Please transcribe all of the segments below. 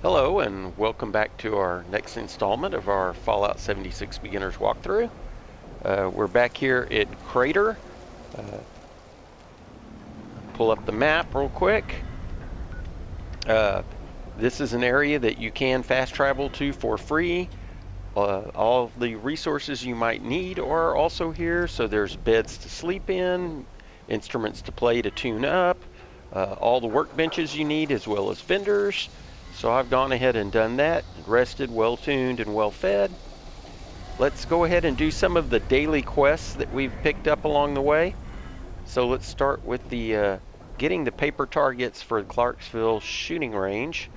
Hello and welcome back to our next installment of our Fallout 76 Beginners Walkthrough. We're back here at Crater. Pull up the map real quick. This is an area that you can fast travel to for free. All the resources you might need are also here. So there's beds to sleep in, instruments to play to tune up, all the workbenches you need as well as vendors. So I've gone ahead and done that, rested, well tuned, and well fed. Let's go ahead and do some of the daily quests that we've picked up along the way. So let's start with the getting the paper targets for Clarksville shooting range.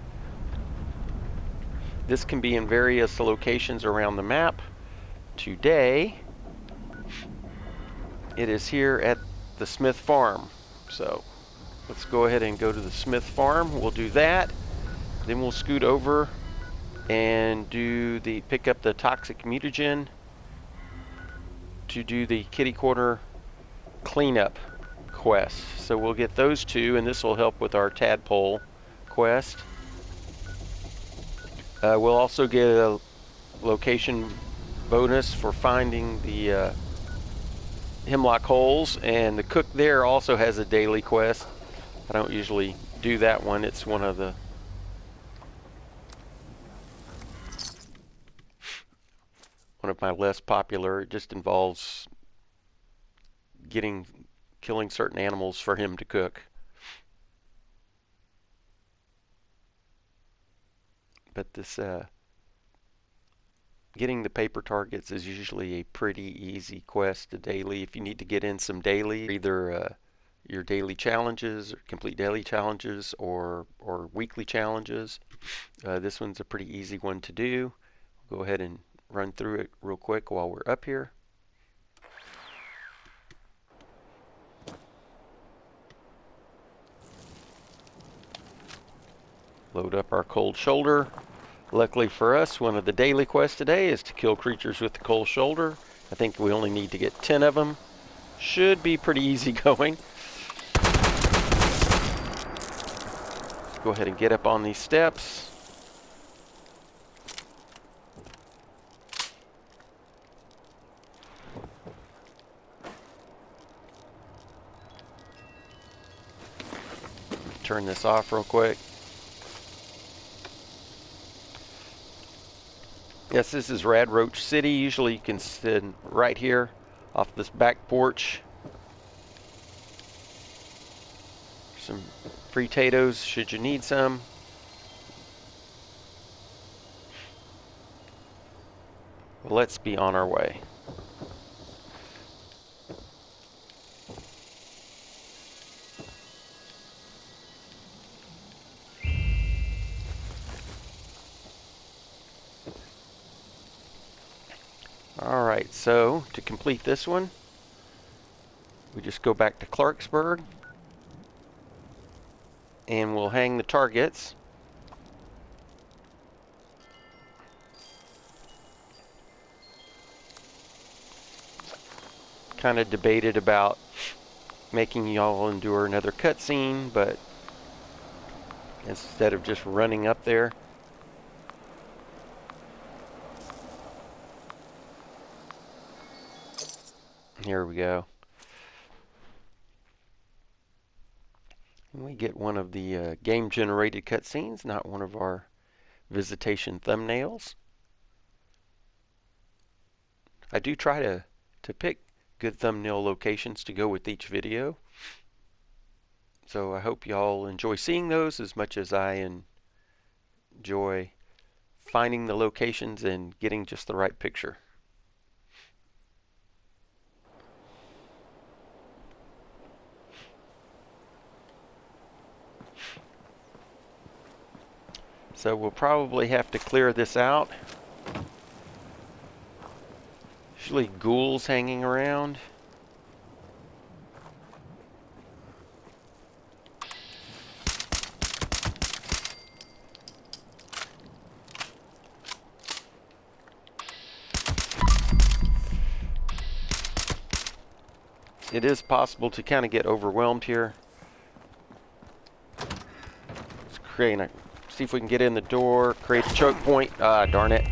This can be in various locations around the map. Today, it is here at the Smith Farm. So let's go ahead and go to the Smith Farm. We'll do that. Then we'll scoot over and pick up the toxic mutagen to do the kitty corner cleanup quest. So we'll get those two, and this will help with our tadpole quest. We'll also get a location bonus for finding the hemlock holes, and the cook there also has a daily quest. I don't usually do that one. It's one of my less popular. It just involves killing certain animals for him to cook. But this getting the paper targets is usually a pretty easy quest daily. If you need to get in some daily, either your daily challenges, or complete daily challenges, or weekly challenges, this one's a pretty easy one to do. Go ahead and run through it real quick while we're up here. Load up our cold shoulder. Luckily for us, one of the daily quests today is to kill creatures with the cold shoulder. I think we only need to get 10 of them. Should be pretty easy going. Go ahead and get up on these steps. Turn this off real quick. Yes, this is Rad Roach City. Usually you can sit right here off this back porch. Some free potatoes should you need some. Well, let's be on our way. Alright, so to complete this one, we just go back to Clarksburg and we'll hang the targets. Kind of debated about making y'all endure another cutscene, but instead of just running up there, here we go. And we get one of the game-generated cutscenes, not one of our visitation thumbnails. I do try to pick good thumbnail locations to go with each video. So I hope y'all enjoy seeing those as much as I enjoy finding the locations and getting just the right picture. So we'll probably have to clear this out. Usually ghouls hanging around. It is possible to kind of get overwhelmed here. It's creating a See if we can get in the door, create a choke point. Ah, darn it.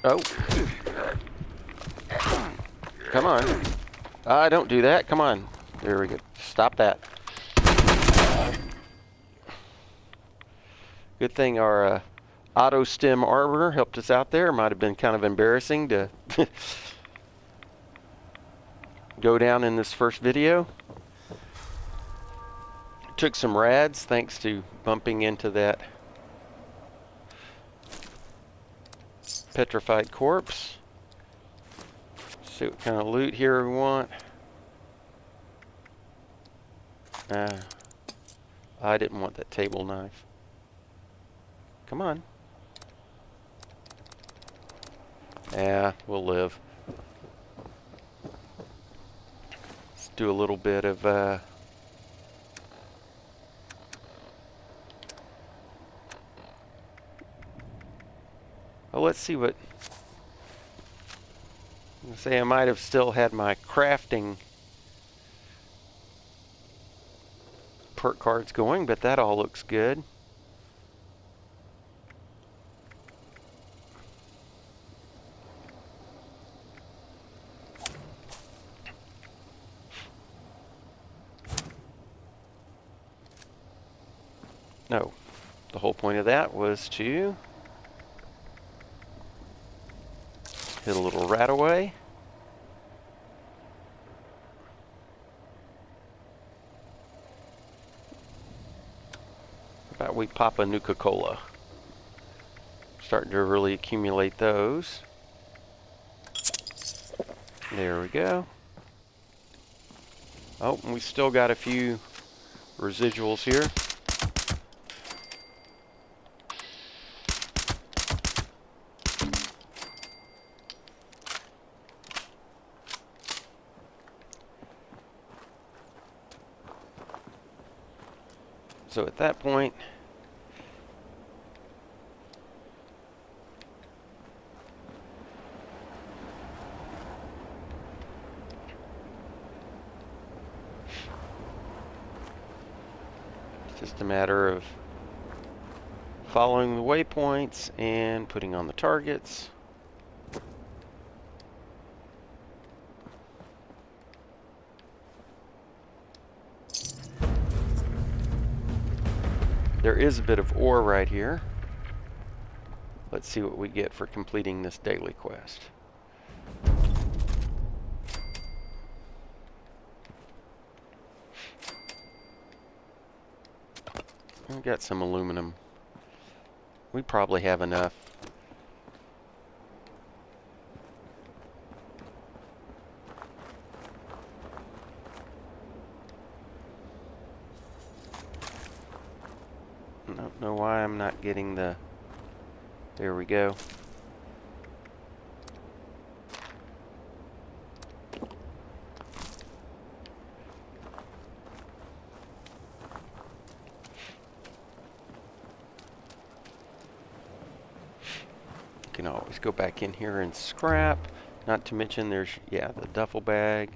Oh. Come on. Don't do that. Come on. There we go. Stop that. Good thing our auto stem armor helped us out there. Might have been kind of embarrassing to go down in this first video. Took some rads thanks to bumping into that petrified corpse. See what kind of loot here we want. I didn't want that table knife. Come on. Yeah, we'll live. Let's do a little bit of let's see what. I say I might have still had my crafting perk cards going, but that all looks good. No, the whole point of that was to hit a little rat away. How about we pop a Nuka-Cola? Starting to really accumulate those. There we go. Oh, and we still got a few residuals here. So at that point, it's just a matter of following the waypoints and putting on the targets. There is a bit of ore right here. Let's see what we get for completing this daily quest. We've got some aluminum. We probably have enough. I don't know why I'm not getting the... There we go. Can always go back in here and scrap. Not to mention there's, yeah, the duffel bag.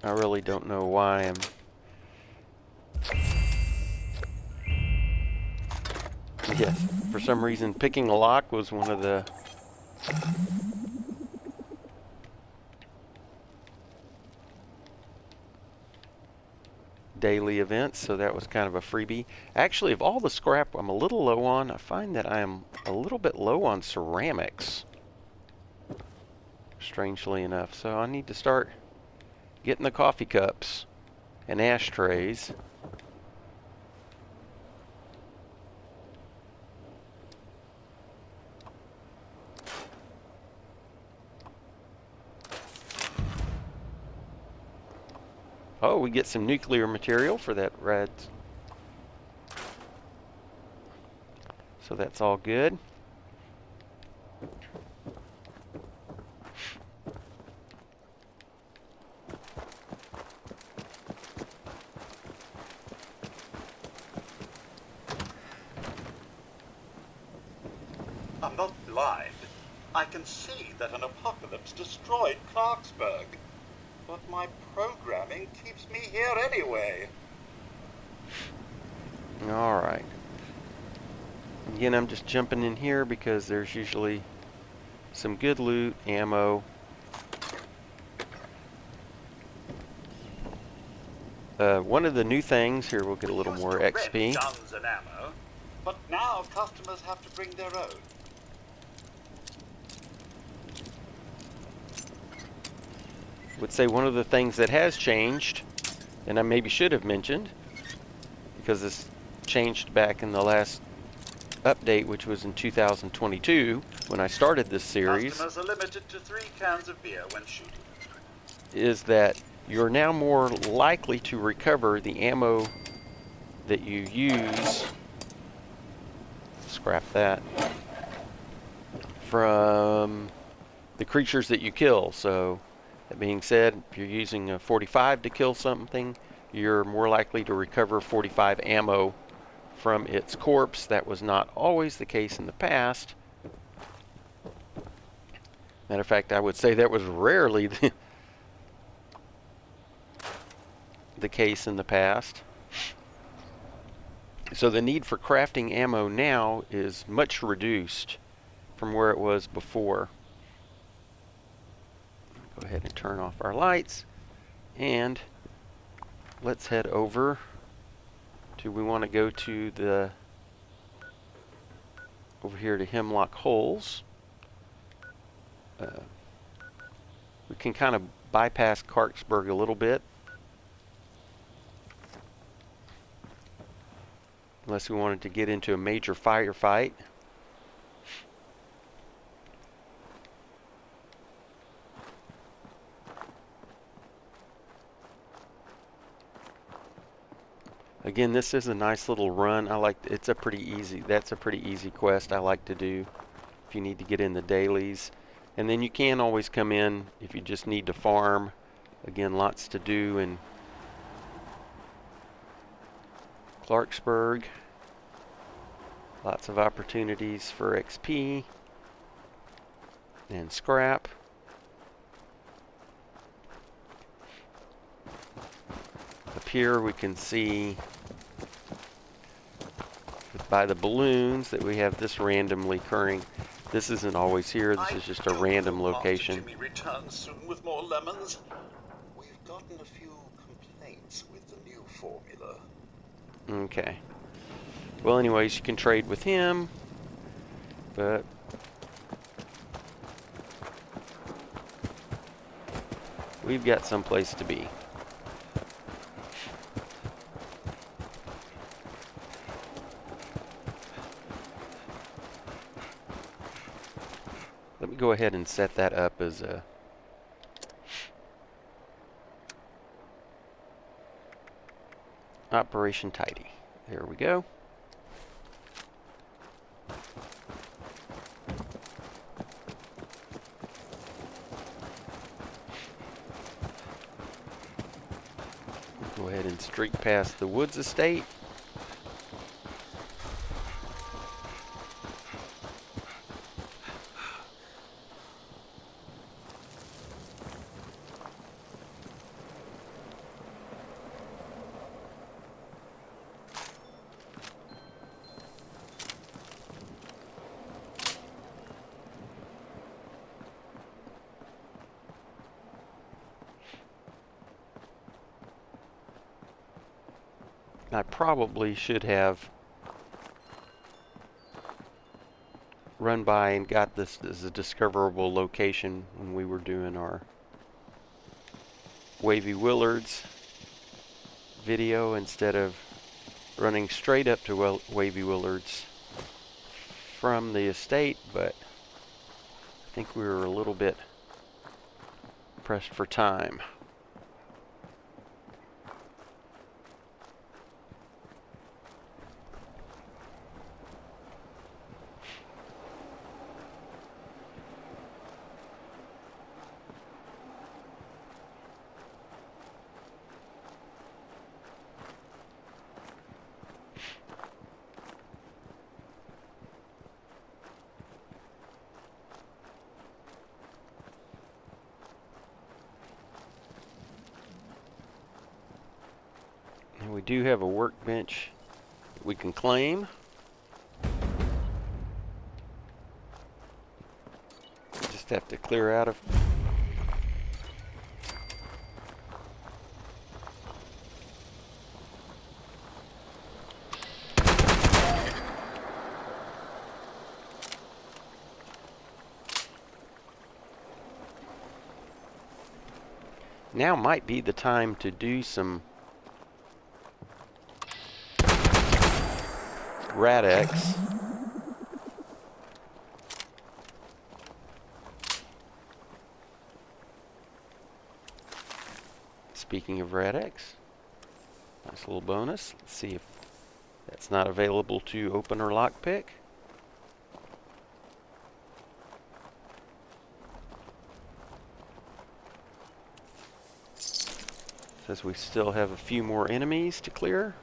I really don't know why I'm... Yes, for some reason picking a lock was one of the... daily events, so that was kind of a freebie. Actually, of all the scrap I'm a little low on, I find that I am a little bit low on ceramics. Strangely enough. So I need to start getting the coffee cups and ashtrays. Oh, we get some nuclear material for that red. So that's all good. I'm not blind. I can see that an apocalypse destroyed Clarksburg. But my programming keeps me here anyway. Alright. Again, I'm just jumping in here because there's usually some good loot, ammo. One of the new things, here we'll get a little more XP. Guns and ammo, but now customers have to bring their own. Would say one of the things that has changed, and I maybe should have mentioned, because this changed back in the last update, which was in 2022 when I started this series. Customers are limited to 3 cans of beer when shooting. Is that you're now more likely to recover the ammo that you use. Scrap that. From the creatures that you kill. So, that being said, if you're using a 45 to kill something, you're more likely to recover 45 ammo from its corpse. That was not always the case in the past. Matter of fact, I would say that was rarely the case in the past. So the need for crafting ammo now is much reduced from where it was before. Go ahead and turn off our lights, and let's head over to, we want to go to the, over here to Hemlock Holes. We can kind of bypass Clarksburg a little bit, unless we wanted to get into a major firefight. Again, this is a nice little run. I like, it's a pretty easy, that's a pretty easy quest I like to do if you need to get in the dailies. And then you can always come in if you just need to farm. Again, lots to do in Clarksburg. Lots of opportunities for XP and scrap. Up here we can see by the balloons that we have this randomly occurring. This isn't always here. This is just a random location. Jimmy returns soon with more lemons. We've gotten a few complaints with the new formula. Okay. Well, anyways, you can trade with him, but we've got someplace to be. Let me go ahead and set that up as a Operation Tidy. There we go. Go ahead and streak past the Woods Estate. I probably should have run by and got this as a discoverable location when we were doing our Wavy Willards video, instead of running straight up to Wavy Willards from the estate, but I think we were a little bit pressed for time. And we do have a workbench that we can claim. Just have to clear out of. Now might be the time to do some Rad-X. Speaking of Rad-X, nice little bonus. Let's see if that's not available to open or lockpick. Says we still have a few more enemies to clear.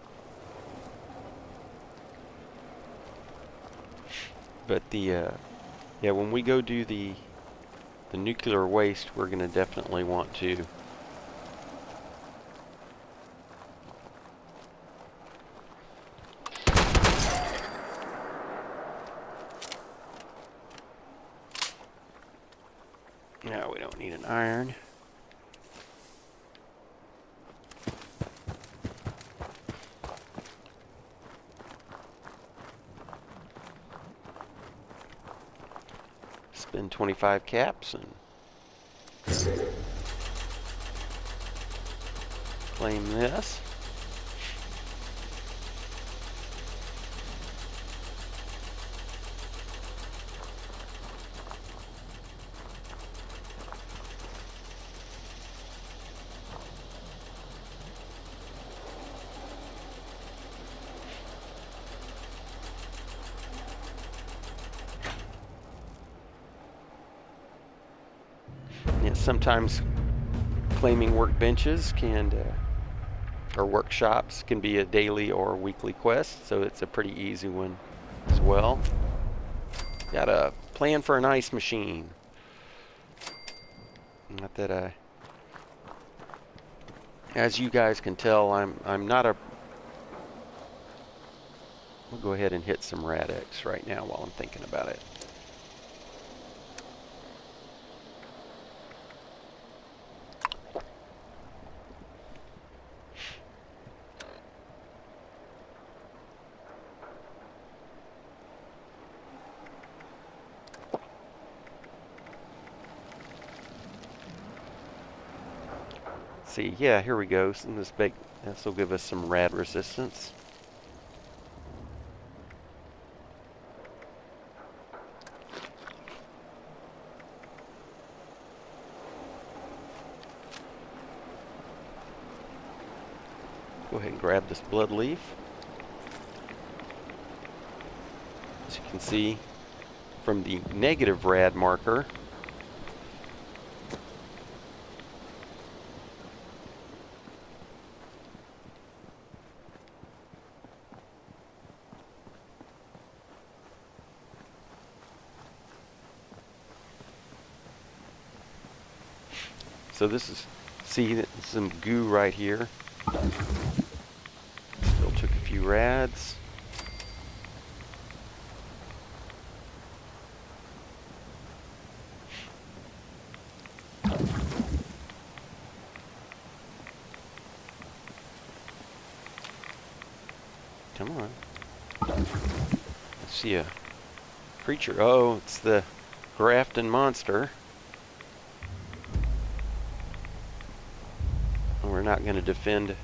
But yeah, when we go do the nuclear waste, we're going to definitely want to no, we don't need an iron. Spend 25 caps and claim this. Yeah, sometimes claiming workbenches or workshops can be a daily or weekly quest, so it's a pretty easy one as well. Got a plan for an ice machine. Not that as you guys can tell, I'm not a. We'll go ahead and hit some Rad-X right now while I'm thinking about it. See, yeah, here we go. This will give us some rad resistance. Go ahead and grab this blood leaf. As you can see from the negative rad marker, so this is, see some goo right here. Still took a few rads. Come on. Let's see a creature. Oh, it's the Grafton monster. We're not going to defend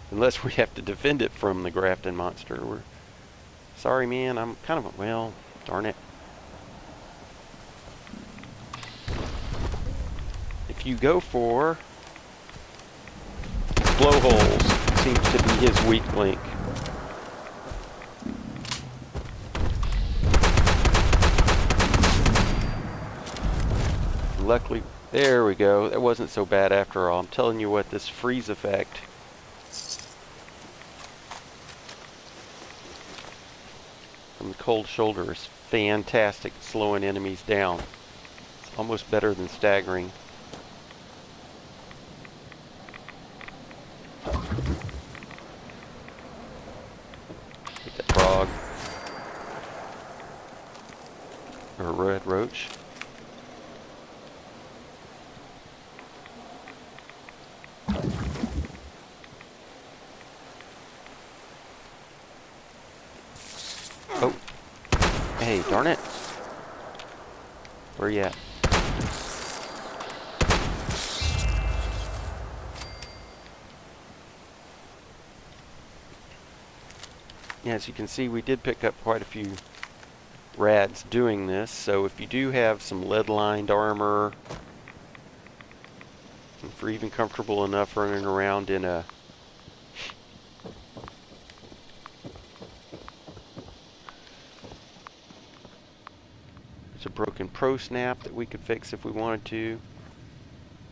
unless we have to defend it from the Grafton monster. We're sorry, man. I'm kind of well, darn it. If you go for blowholes, seems to be his weak link. Luckily, there we go. That wasn't so bad after all. I'm telling you what, this freeze effect from the cold shoulder is fantastic, slowing enemies down. It's almost better than staggering. red roach. Oh. Hey, darn it. Where you at? Yeah, as you can see, we did pick up quite a few rads doing this, so if you do have some lead-lined armor, if you're even comfortable enough running around in a there's a broken pro snap that we could fix if we wanted to.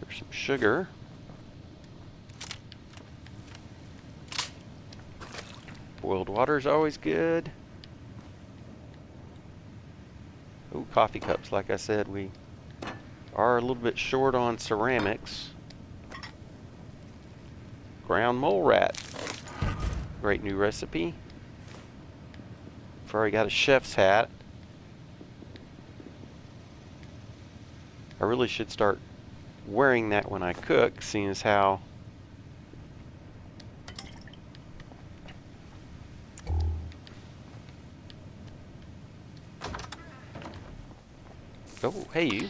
There's some sugar. Boiled water is always good. Oh, coffee cups. Like I said, we are a little bit short on ceramics. Ground mole rat. Great new recipe. I've already got a chef's hat. I really should start wearing that when I cook, seeing as how oh, hey you.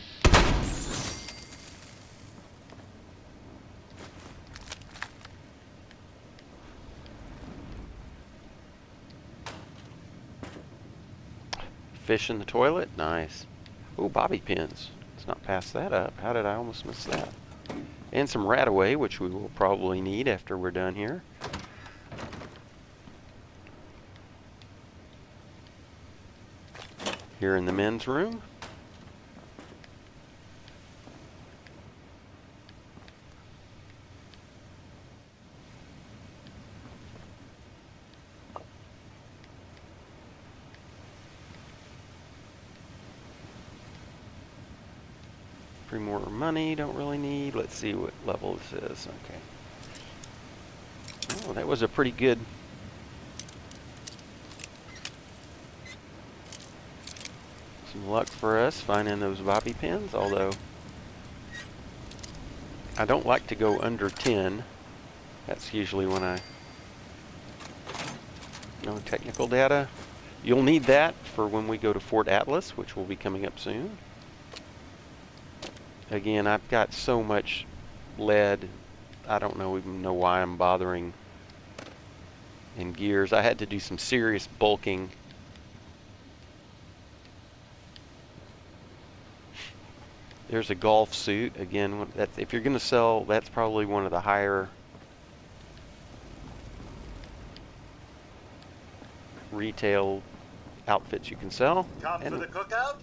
Fish in the toilet? Nice. Oh, bobby pins. Let's not pass that up. How did I almost miss that? And some rat-away, which we will probably need after we're done here. Here in the men's room. Three more money, don't really need. Let's see what level this is. Okay. Oh, that was a pretty good. Some luck for us finding those bobby pins, although I don't like to go under 10. That's usually when I... No technical data. You'll need that for when we go to Fort Atlas, which will be coming up soon. Again, I've got so much lead, I don't even know why I'm bothering in gears. I had to do some serious bulking. There's a golf suit. Again, that's, if you're going to sell, that's probably one of the higher retail outfits you can sell. Come for the cookout?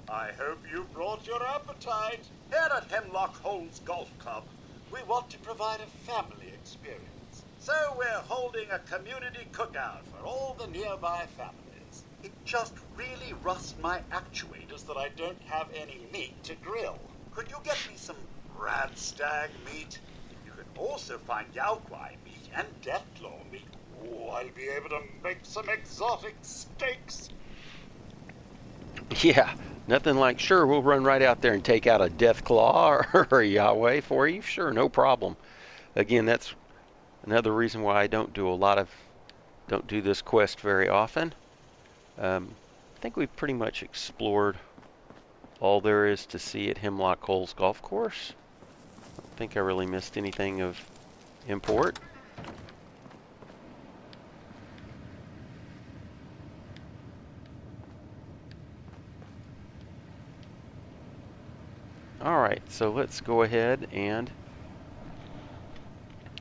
I hope you brought your appetite. Here at Hemlock Holes Golf Club, we want to provide a family experience. So we're holding a community cookout for all the nearby families. It just really rusts my actuators that I don't have any meat to grill. Could you get me some rad stag meat? You can also find Yaoguai meat and deathclaw meat. Oh, I'll be able to make some exotic steaks. Yeah, nothing like, sure, we'll run right out there and take out a deathclaw or a Yahweh for you. Sure, no problem. Again, that's another reason why I don't do this quest very often. I think we've pretty much explored all there is to see at Hemlock Holes Golf Course. I don't think I really missed anything of import. Alright, so let's go ahead and,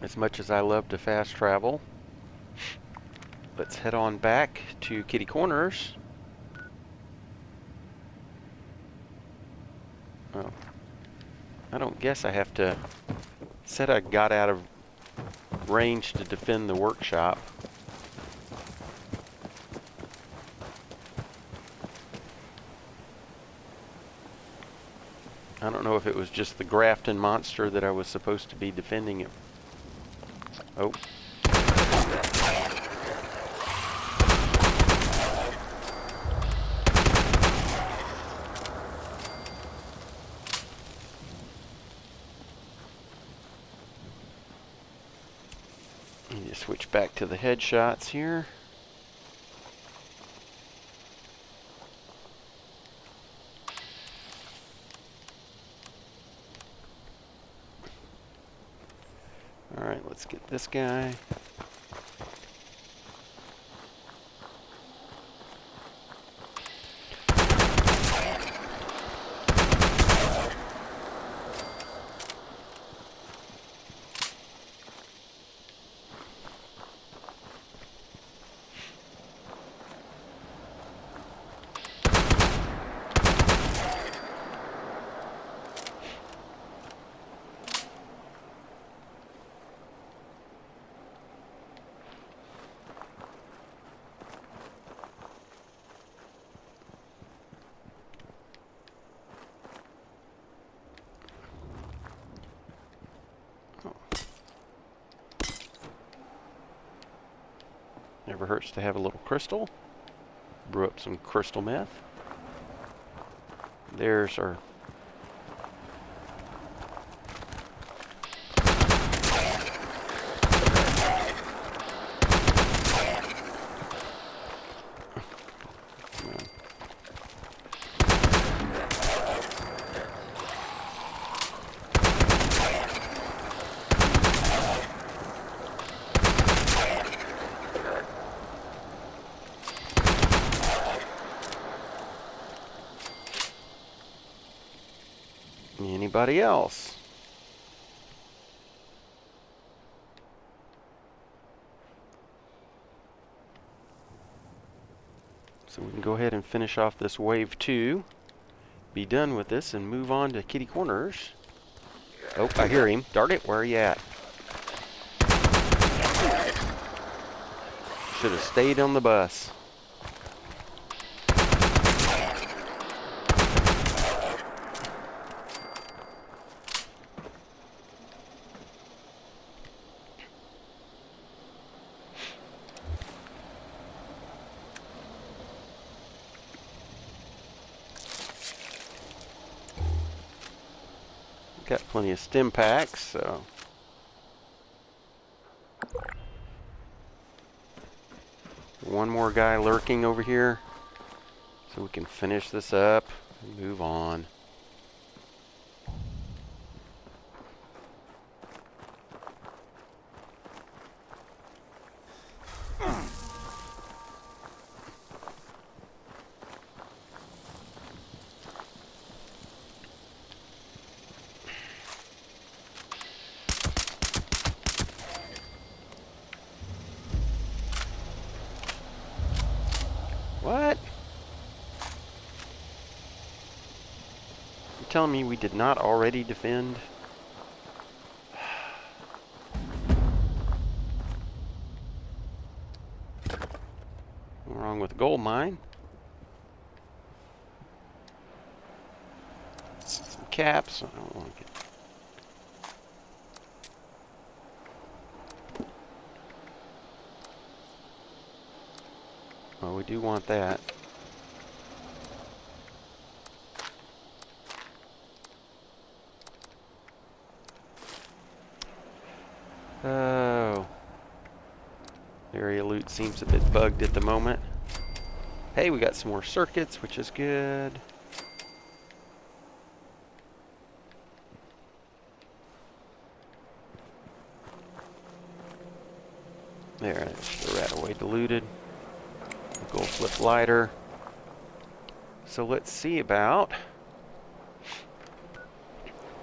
as much as I love to fast travel, let's head on back to Kitty Corners. Oh, I don't guess I have to, said I got out of range to defend the workshop. I don't know if it was just the Grafton monster that I was supposed to be defending it. Oh. Need to switch back to the headshots here. Alright, let's get this guy. Never hurts to have a little crystal. Brew up some crystal meth. There's our... Anybody else? So we can go ahead and finish off this wave 2. Be done with this and move on to kitty corners. Oh, I hear him. Darn it, where are you at? Should have stayed on the bus. Got plenty of stim packs, so... One more guy lurking over here, so we can finish this up and move on. What? You're telling me we did not already defend? What's wrong with the gold mine? Some caps. I don't want to get... Well, we do want that. Oh. Area loot seems a bit bugged at the moment. Hey, we got some more circuits, which is good. There, that's the rat away diluted. Gold flip lighter. So let's see about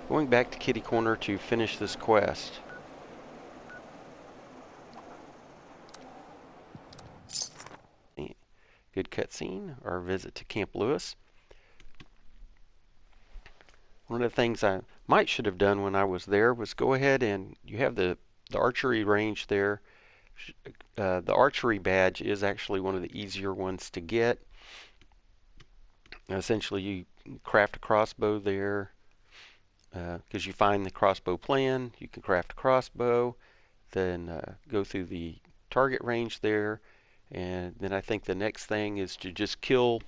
going back to Kitty Corner to finish this quest. Good cutscene, our visit to Camp Lewis. One of the things I should have done when I was there was go ahead and you have the archery range there. The archery badge is actually one of the easier ones to get. Essentially, you craft a crossbow there because you find the crossbow plan. You can craft a crossbow, then go through the target range there, and then I think the next thing is to just kill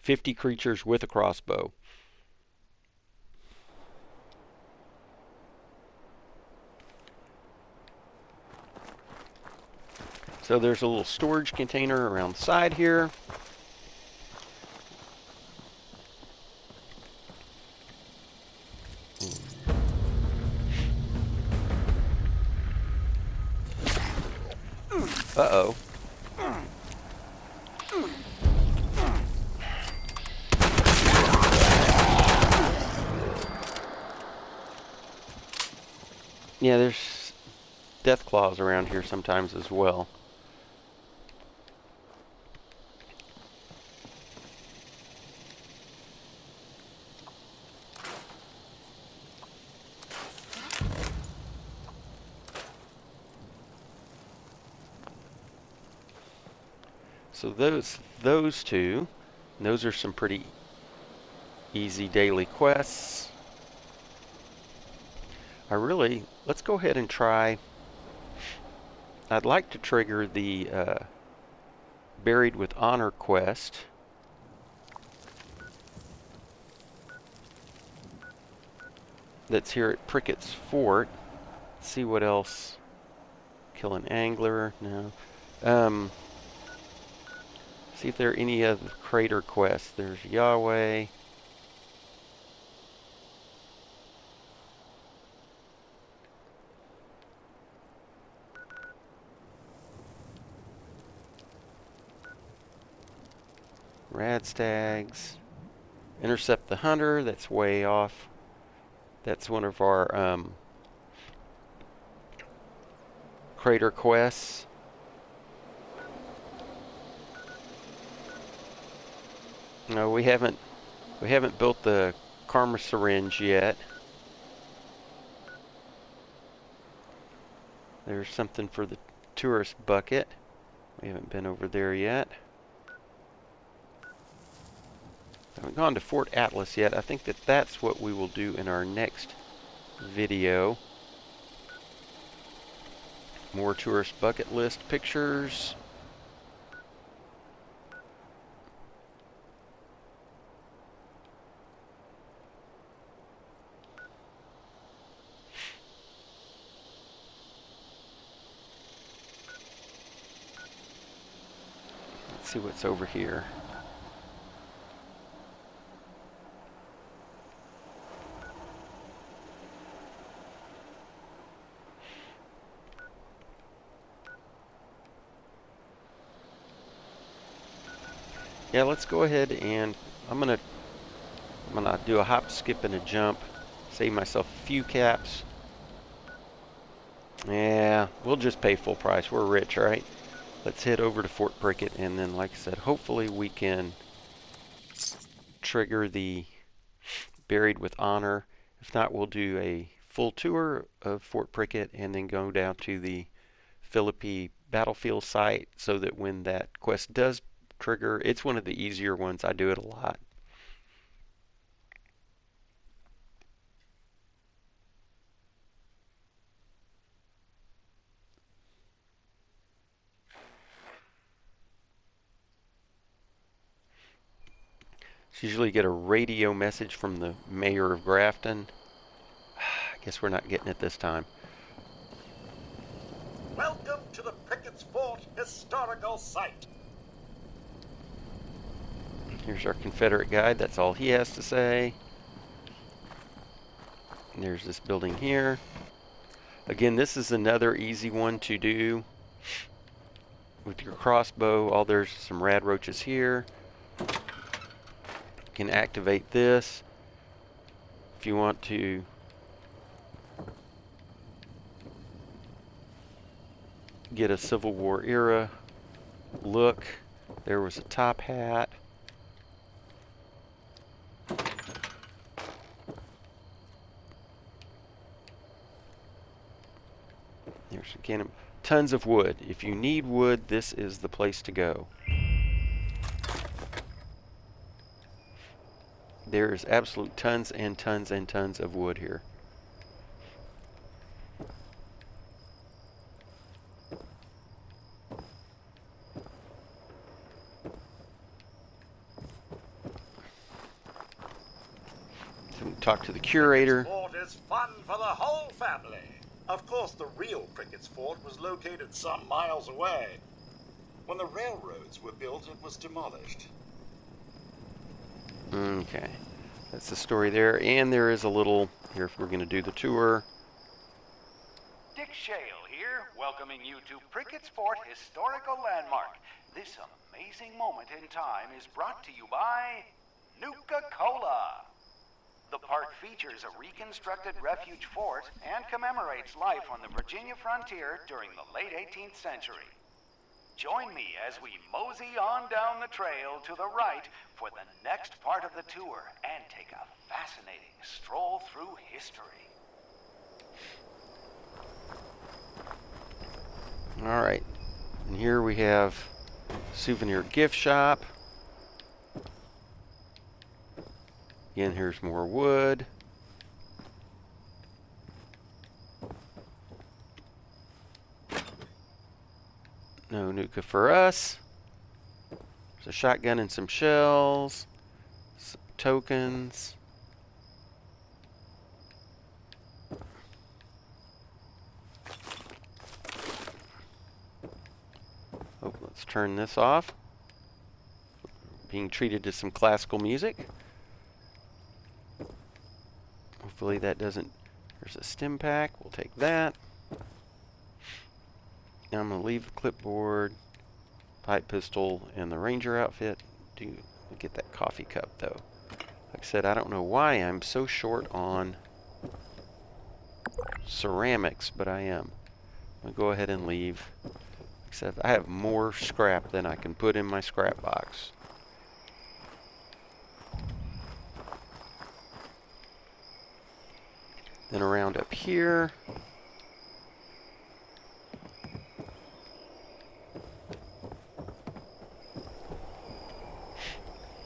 50 creatures with a crossbow. So there's a little storage container around the side here. Uh-oh. Yeah, there's death claws around here sometimes as well. So those two, those are some pretty easy daily quests. Let's go ahead and try. I'd like to trigger the Buried with Honor quest. That's here at Prickett's Fort. See what else. Kill an angler. No. See if there are any other crater quests. There's Yahweh. Radstags. Intercept the Hunter. That's way off. That's one of our crater quests. No, we haven't built the karma syringe yet. There's something for the tourist bucket. We haven't been over there yet. Haven't gone to Fort Atlas yet. I think that's what we will do in our next video. More tourist bucket list pictures. Let's see what's over here. Yeah, let's go ahead and I'm gonna do a hop, skip, and a jump. Save myself a few caps. Yeah, we'll just pay full price. We're rich, right? Let's head over to Fort Prickett, and then, like I said, hopefully we can trigger the Buried with Honor. If not, we'll do a full tour of Fort Prickett and then go down to the Phillippi battlefield site so that when that quest does trigger, it's one of the easier ones. I do it a lot. So usually get a radio message from the mayor of Grafton. I guess we're not getting it this time. Welcome to the Prickett's Fort historical site. Here's our Confederate guide. That's all he has to say. And there's this building here. Again, this is another easy one to do with your crossbow. There's some rad roaches here. You can activate this if you want to get a Civil War era look. There was a top hat. There's again tons of wood. If you need wood, this is the place to go. There's absolute tons and tons and tons of wood here. So talk to the curator. Prickett's Fort is fun for the whole family. Of course, the real Prickett's Fort was located some miles away. When the railroads were built, it was demolished. Okay. That's the story there. And there is a little, here if we're going to do the tour. Dick Shale here, welcoming you to Prickett's Fort Historical Landmark. This amazing moment in time is brought to you by Nuka-Cola. The park features a reconstructed refuge fort and commemorates life on the Virginia frontier during the late 18th century. Join me as we mosey on down the trail to the right for the next part of the tour and take a fascinating stroll through history. All right. And here we have souvenir gift shop. Again, here's more wood. No Nuka for us. There's a shotgun and some shells. Some tokens. Oh, let's turn this off. Being treated to some classical music. Hopefully that doesn't... There's a stim pack. We'll take that. Now I'm going to leave the clipboard, pipe pistol, and the ranger outfit. Do get that coffee cup, though. Like I said, I don't know why I'm so short on ceramics, but I am. I'm going to go ahead and leave. Except I have more scrap than I can put in my scrap box. Then around up here.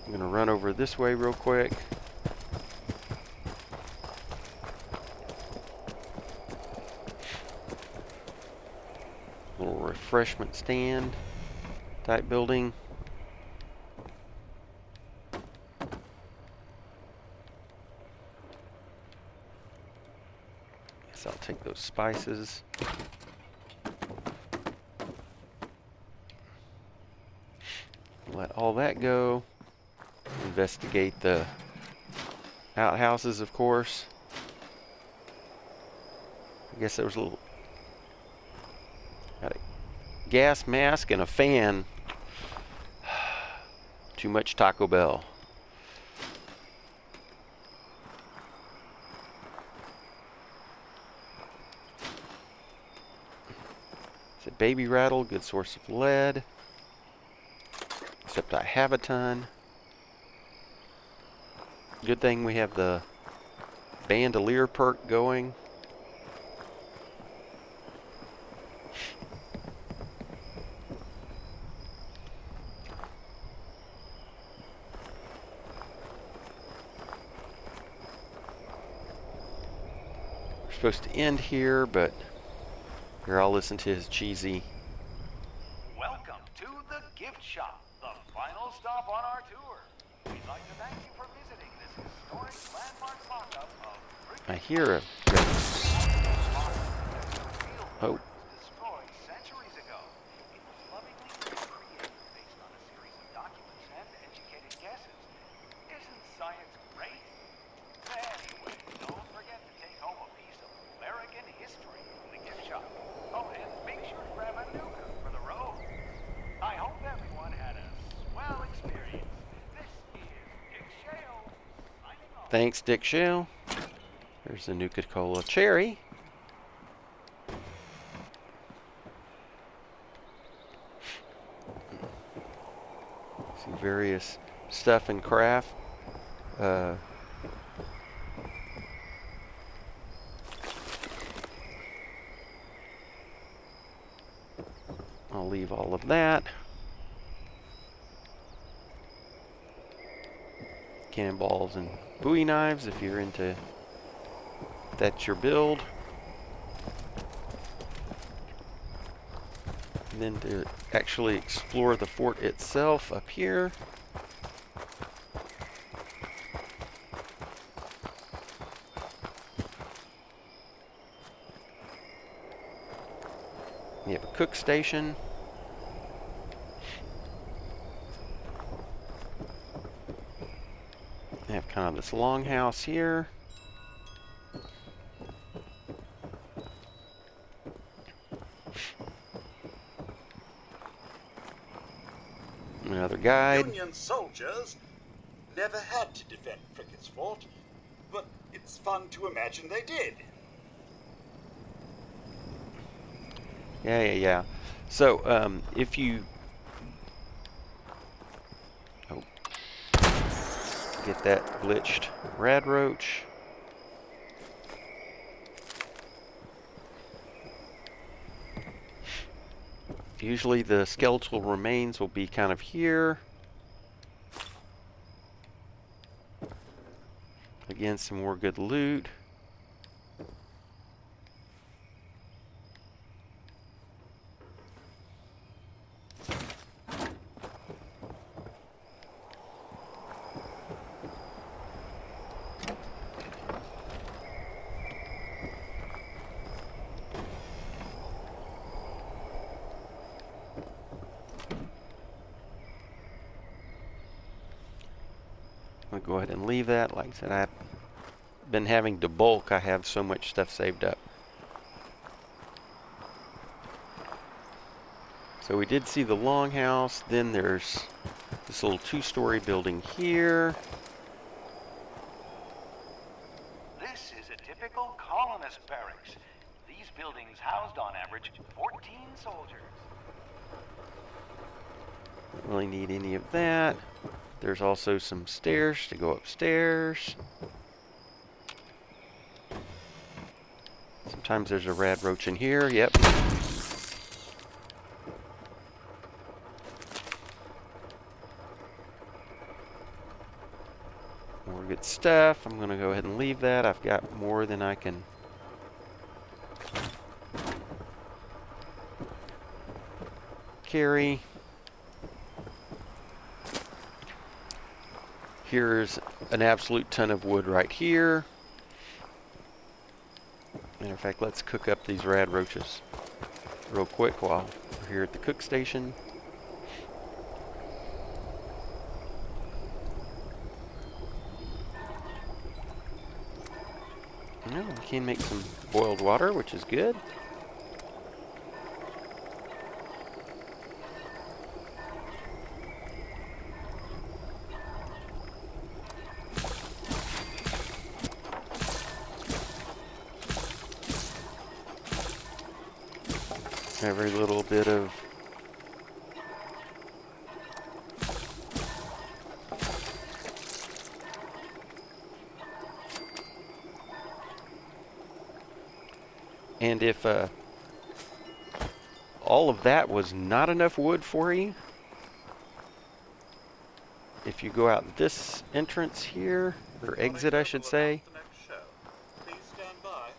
I'm going to run over this way real quick. Little refreshment stand type building. Guess I'll take those spices. Let all that go. Investigate the outhouses, of course. I guess there was a little... Got a gas mask and a fan. Too much Taco Bell. It's a baby rattle, good source of lead. Except I have a ton. Good thing we have the bandolier perk going. We're supposed to end here, but here I'll listen to his cheesy. Welcome to the gift shop, the final stop on our tour. We'd like to thank you for visiting this historic landmark mock-up of I hear a... Oh. destroyed centuries ago. It was lovingly recreated based on a series of documents and educated guesses. Isn't science great? Anyway, don't forget to take home a piece of American history from the gift shop. Oh, and make sure to grab a Nuka for the road. I hope everyone had a swell experience. This is Dick Shale signing off. Thanks, Dick Shale. There's the Nuka-Cola Cherry. See various stuff and craft. I'll leave all of that. Cannonballs and Bowie knives if you're into... That's your build. And then to actually explore the fort itself up here. You have a cook station. I have kind of this longhouse here. Another guide. Union soldiers never had to defend Prickett's fort, but it's fun to imagine they did. Yeah. So, if you get that glitched rad roach. Usually the skeletal remains will be kind of here. Again, some more good loot. I'm going to go ahead and leave that. Like I said, I've been having to bulk. I have so much stuff saved up. So we did see the longhouse. Then there's this little two-story building here. This is a typical colonist barracks. These buildings housed on average 14 soldiers. Don't really need any of that. There's also some stairs to go upstairs. Sometimes there's a rad roach in here. Yep. More good stuff. I'm going to go ahead and leave that. I've got more than I can carry. Here's an absolute ton of wood right here. Matter of fact, let's cook up these rad roaches real quick while we're here at the cook station. Well, we can make some boiled water, which is good. Every little bit of and if all of that was not enough wood for you, if you go out this entrance here, or exit I should say, The next show. Please stand by.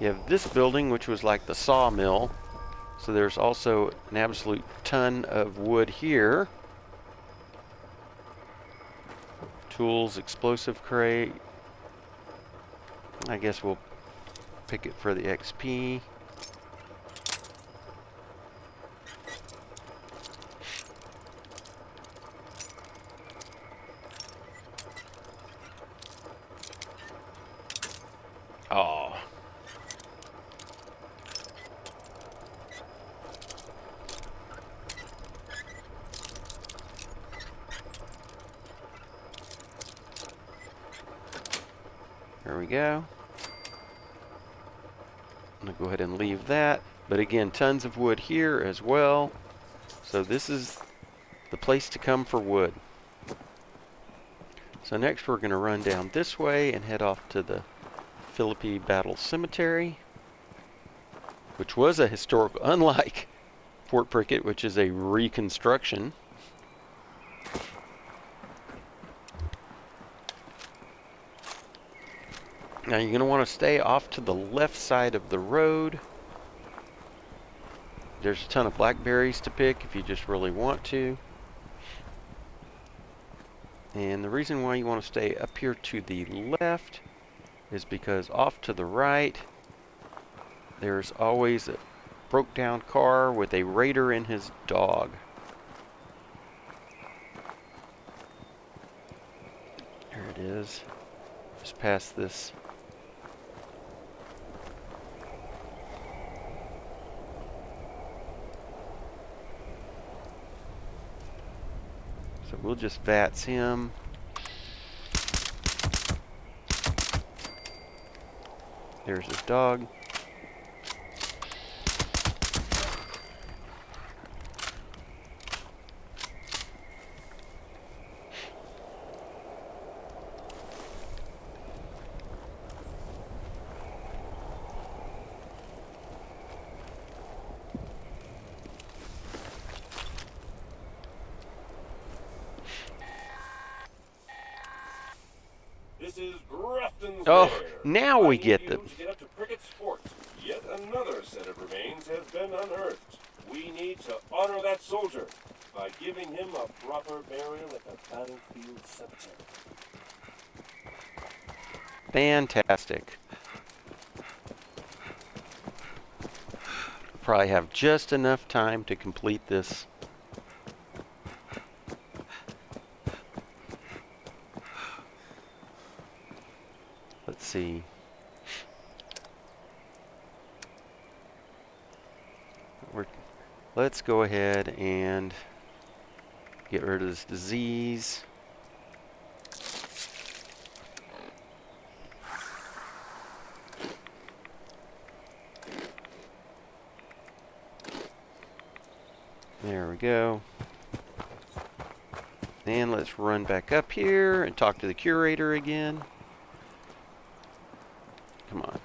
you have this building, which was like the sawmill. So there's also an absolute ton of wood here. Tools, explosive crate. I guess we'll pick it for the XP. Oh. There we go. I'm going to go ahead and leave that. But again, tons of wood here as well. So this is the place to come for wood. So next we're going to run down this way and head off to the Phillippi Battle Cemetery, which was a historical, unlike Fort Prickett, which is a reconstruction. Now you're going to want to stay off to the left side of the road. There's a ton of blackberries to pick if you just really want to. And the reason why you want to stay up here to the left is because off to the right There's always a broke down car with a raider and his dog. There it is. Just past this. So we'll just VATS him. There's his dog. This is Grafton's Oh, Lair. now we I get need them. you to get up to Prickett Sports. Yet another set of remains has been unearthed. We need to honor that soldier by giving him a proper burial at the battlefield cemetery. Fantastic. Probably have just enough time to complete this. Let's see. Let's go ahead and get rid of this disease. There we go. And let's run back up here and talk to the curator again. Come on.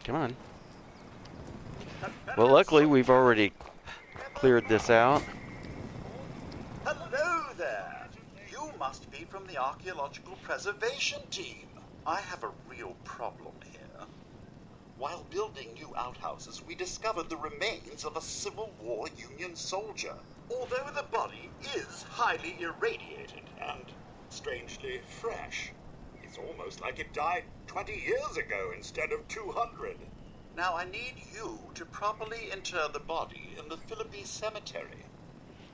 Come on. Well, luckily we've already cleared this out. Hello there. You must be from the Archaeological Preservation Team. I have a real problem here. While building new outhouses, we discovered the remains of a Civil War Union soldier. Although the body is highly irradiated and strangely fresh, it's almost like it died 20 years ago instead of 200. Now I need you to properly inter the body in the Phillippi Cemetary.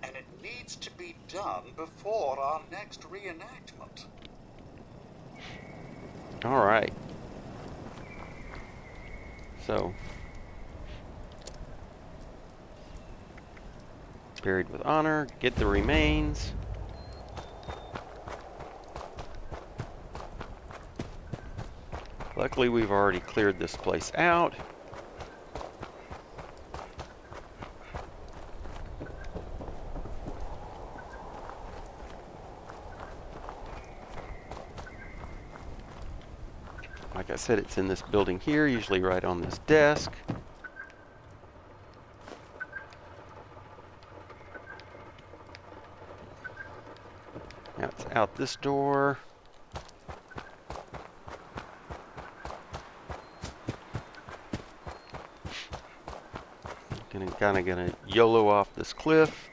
And it needs to be done before our next reenactment. All right. So, buried with honor, get the remains. Luckily, we've already cleared this place out. Like I said, it's in this building here, usually right on this desk. Now it's out this door. Gonna YOLO off this cliff.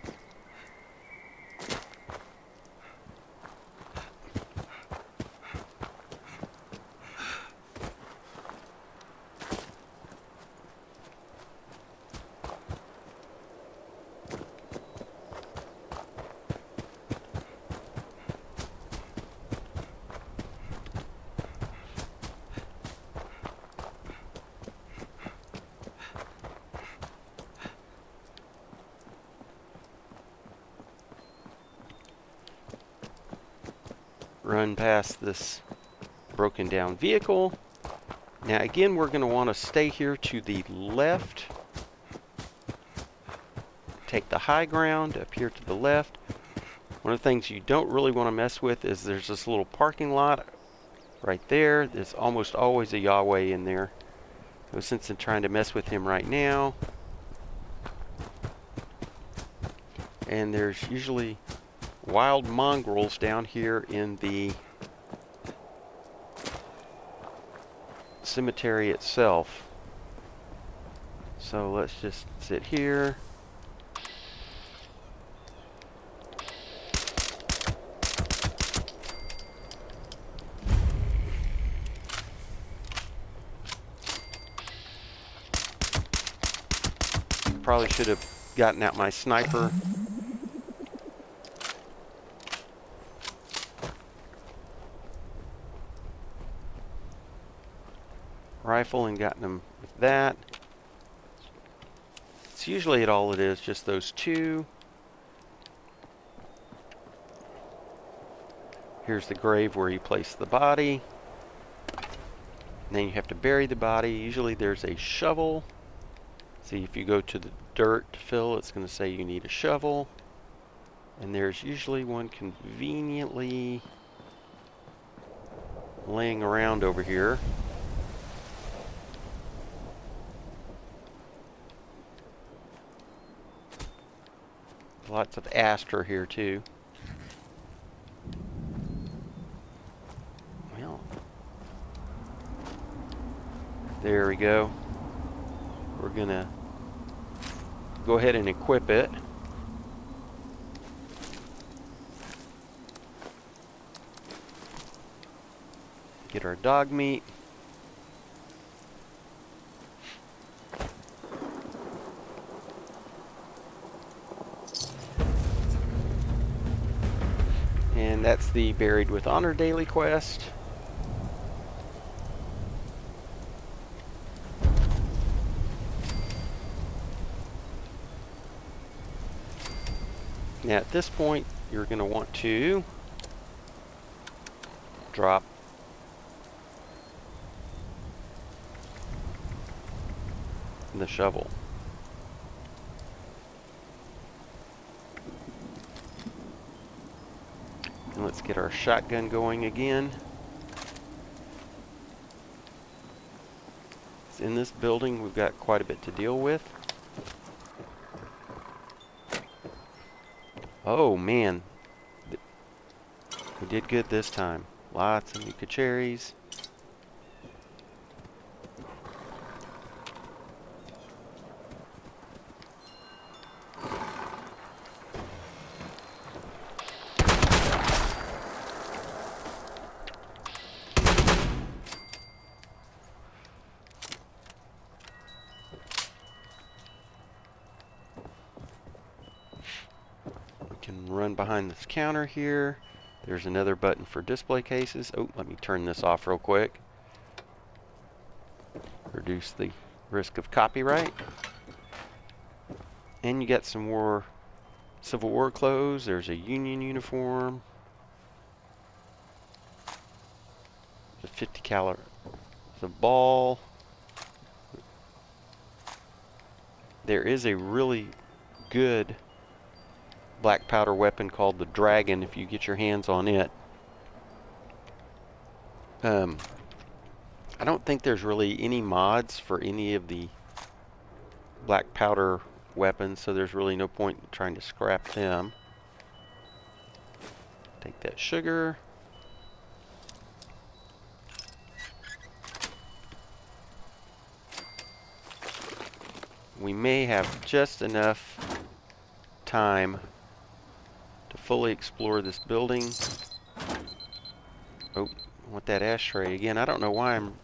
Run past this broken down vehicle. Now again, we're going to want to stay here to the left. Take the high ground up here to the left. One of the things you don't really want to mess with is there's this little parking lot right there. There's almost always a Yahweh in there. No sense in trying to mess with him right now. And there's usually wild mongrels down here in the cemetery itself. So let's just sit here. Probably should have gotten out my sniper. Rifle and gotten them with that. It's usually all it is, just those two. Here's the grave where you place the body. And then you have to bury the body. Usually there's a shovel. See, if you go to the dirt to fill, it's going to say you need a shovel. And there's usually one conveniently laying around over here. Lots of aster here too. Well, there we go. We're gonna go ahead and equip it. Get our dog meat. And that's the Buried with Honor daily quest. Now at this point, you're going to want to drop the shovel. And let's get our shotgun going again. In this building, we've got quite a bit to deal with. Oh man, we did good this time. Lots of Nuka cherries. Run behind this counter here. There's another button for display cases. Oh, let me turn this off real quick. Reduce the risk of copyright. And you got some more Civil War clothes. There's a Union uniform. The 50 caliber. The ball. There is a really good black powder weapon called the Dragon if you get your hands on it. I don't think there's really any mods for any of the black powder weapons, so there's really no point in trying to scrap them. Take that sugar. We may have just enough time to fully explore this building. Oh, I want that ashtray again. I don't know why I'm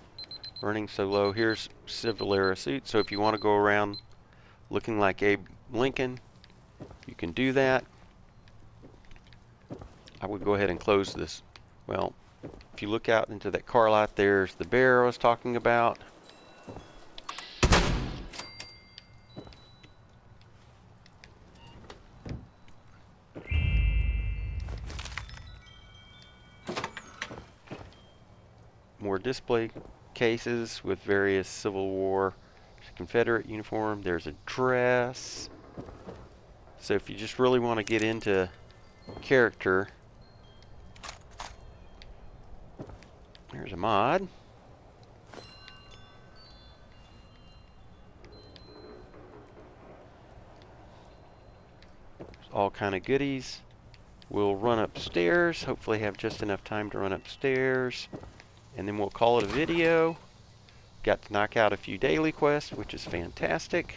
running so low. Here's Civil Era suit, so if you want to go around looking like Abe Lincoln, you can do that. I would go ahead and close this. Well, if you look out into that car lot, there's the bear I was talking about. More display cases with various Civil War, Confederate uniform. There's a dress. So if you just really want to get into character, there's a mod. There's all kind of goodies. We'll run upstairs. Hopefully have just enough time to run upstairs. And then we'll call it a video. got to knock out a few daily quests, which is fantastic.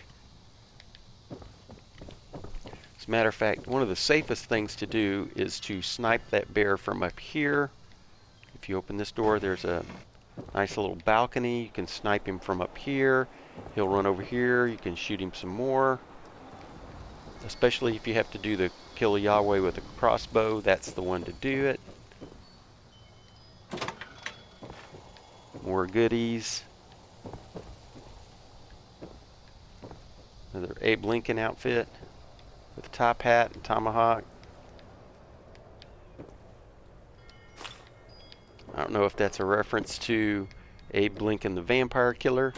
As a matter of fact, one of the safest things to do is to snipe that bear from up here. If you open this door, there's a nice little balcony. You can snipe him from up here. He'll run over here. You can shoot him some more. Especially if you have to do the kill a Yahweh with a crossbow, that's the one to do it. More goodies. Another Abe Lincoln outfit with a top hat and tomahawk. I don't know if that's a reference to Abe Lincoln the Vampire Killer.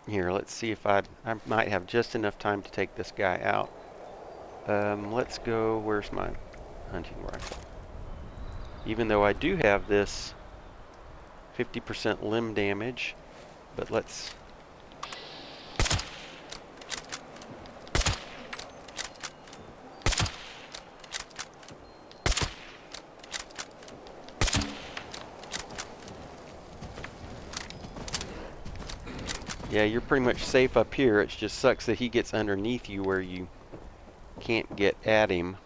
Here, let's see if I might have just enough time to take this guy out. Let's go, where's my hunting rifle? Even though I do have this 50% limb damage, but let's... Yeah, you're pretty much safe up here. It just sucks that he gets underneath you where you can't get at him.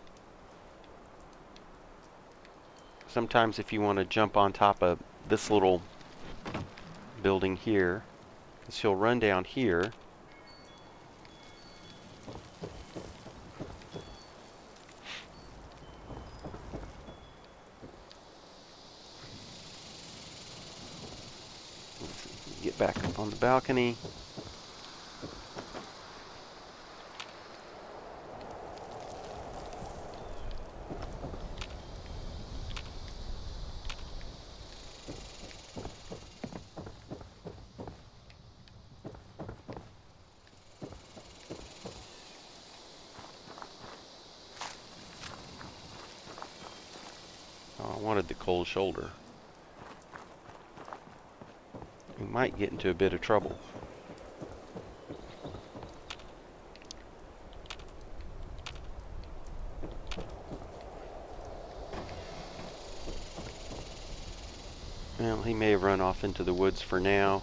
Sometimes if you want to jump on top of this little building here, because he'll run down here. Get back up on the balcony. Oh, I wanted the cold shoulder. We might get into a bit of trouble. Well, he may have run off into the woods for now.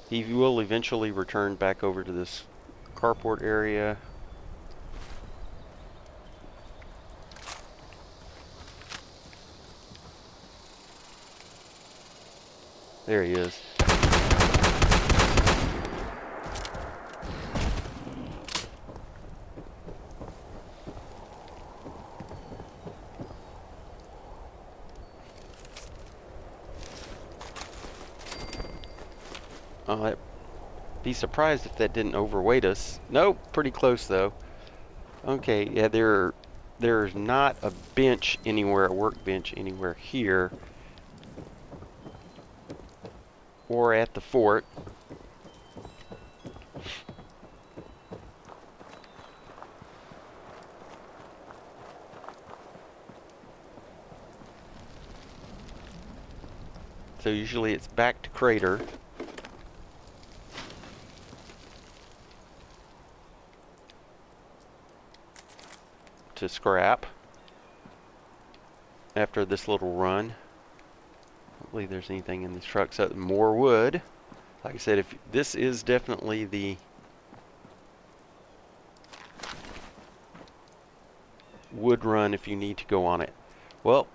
He will eventually return back over to this carport area. There he is. I'd be surprised if that didn't overweight us. Nope, pretty close though. Okay, yeah, there's not a bench anywhere, a workbench anywhere here. Or at the fort. So usually it's back to crater. To scrap. After this little run. I don't believe there's anything in these trucks other than more wood. Like I said, if this is definitely the wood run if you need to go on it. Well,